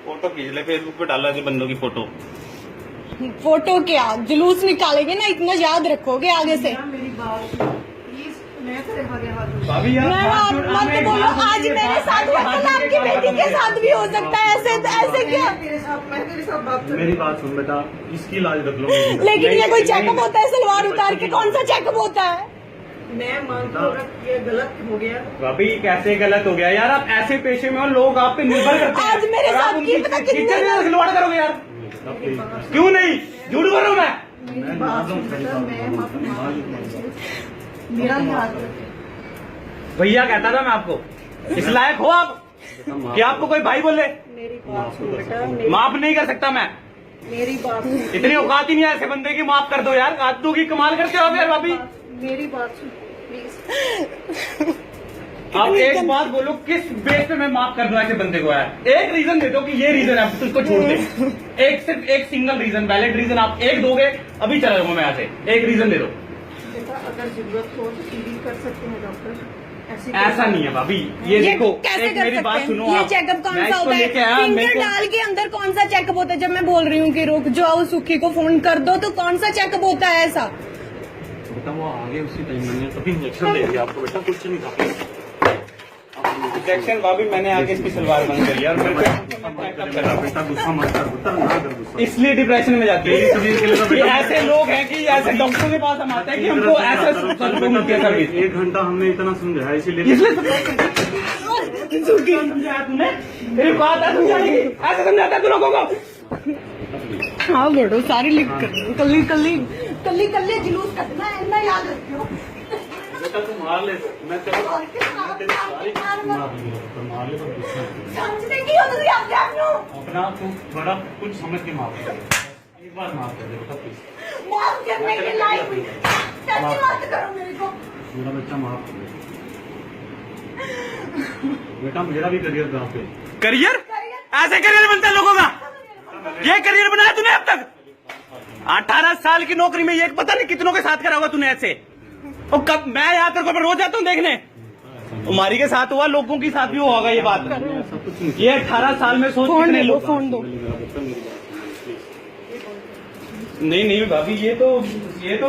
Photo खींच ले, Facebook पे डाला जो बंदों की फोटो। फोटो क्या जुलूस निकालेंगे ना, इतना याद रखोगे आगे से। मेरी बात प्लीज, मैं तेरे आगे हाथ भाभी यार मत बोलो, आज मेरे साथ हुआ कल आपकी बेटी के साथ भी हो सकता है। ऐसे क्या? तेरे साथ, मैं तेरे साथ बात कर मेरी बात सुन बेटा, इसकी लाज रख लो। लेकिन ये कोई चेकअप होता है सलवार उतार के? कौन सा चेकअप होता है? मैं मानती हूँ अगर ये गलत हो गया भाभी कैसे गलत हो गया यार, आप ऐसे पेशे में हो, लोग आप पे निर्भर करते हैं। आज मेरे और आप साथ उनकी की पता कितनी खिलवाड़ खिलवाड़ करोगे यार? क्यों नहीं, झूठ बोल रहा हूँ मैं। मेरी बात सुन बेटा, मैं माफी मेरा ही हाथ रखे। भैया कहता था मैं आपको, इस लायक हो आप कि आपको कोई भाई बोले? मेरी बात सुन बेटा, माफ नहीं कर सकता मैं। मेरी बात सुन। इतनी औकात ही नहीं है ऐसे बंदे की, माफ कर दो यार। कातू की कमाल करते हो आप यार भाभी। मेरी बात सुन प्लीज। आप एक बात बोलो, किस बेस पे मैं माफ कर दूं ऐसे बंदे को यार? एक रीजन दे दो कि ये रीजन है, तो उसको छोड़ दे। एक सिर्फ एक सिंगल रीजन, वैलिड रीजन आप एक दोगे, अभी चला जाऊंगा मैं यहाँ से। एक रीजन दे दो। बेटा अगर जरूरत हो तो सीधी कर सकते हैं डॉक्टर, ऐसा नहीं है भाभी, ये देखो कैसे एक कर मेरी सकते बात हैं? सुनो ये आप। चेकअप कौन मैं सा इसको होता है? लेके आया, फिंगर मेरे को डाल के अंदर कौन सा चेकअप होता है? जब मैं बोल रही हूँ कि रुक जाओ, सुखी को फोन कर दो, तो कौन सा चेकअप होता है ऐसा? बेटा वो आगे उसी टाइम मैंने तभी इंजेक्शन दे दिया आपको। बेटा कुछ नहीं था इंजेक्शन। भाभी मैंने आगे इसकी सलवार बंद करी यार, मेरे को बेटा, गुस्सा मत कर बेटा, ना कर गुस्सा। इसलिए डिप्रेशन में जाती है। ये ऐसे लोग हैं कि ऐसे डॉक्टरों के पास हम आते हैं कि हमको ऐसा सर्विस। 1 घंटा हमने इतना समझाया, इसीलिए इसलिए समझाया तूने, मेरी बात है समझाने की, ऐसे समझाता है तू लोगों को। हाँ बेटो, सारी लिख कर कल्ली कल्ली कल्ली कल्ली जुलूस करना है, इतना याद रखियो। बेटा तू मार ले, मैं तेरे और किस मैं तेरी सारी मार ले, तो मार ले, पर गुस्सा नहीं। समझते की हो तुसी अपने आप नु? अपना तू थोड़ा कुछ समझ के माफ कर दे। एक बार माफ कर दे बेटा प्लीज। माफ करने के लायक भी कैसी बात करो मेरे को? मेरा बच्चा माफ कर दे बेटा, मेरा भी करियर कहाँ पे? करियर? ऐसे करियर बनता है लोगों का? ये करियर बनाया तूने अब तक? 18 साल की नौकरी में ये पता नहीं कितनों के साथ करा होगा तूने ऐसे। और कब मैं यहाँ तेरे को रोज जाता हूँ देखने, तुम्हारी के साथ हुआ, लोगों के साथ भी होगा ये बात। ये 18 साल में सोच कितने लोग। फोन दो। नहीं नहीं भाभी, ये तो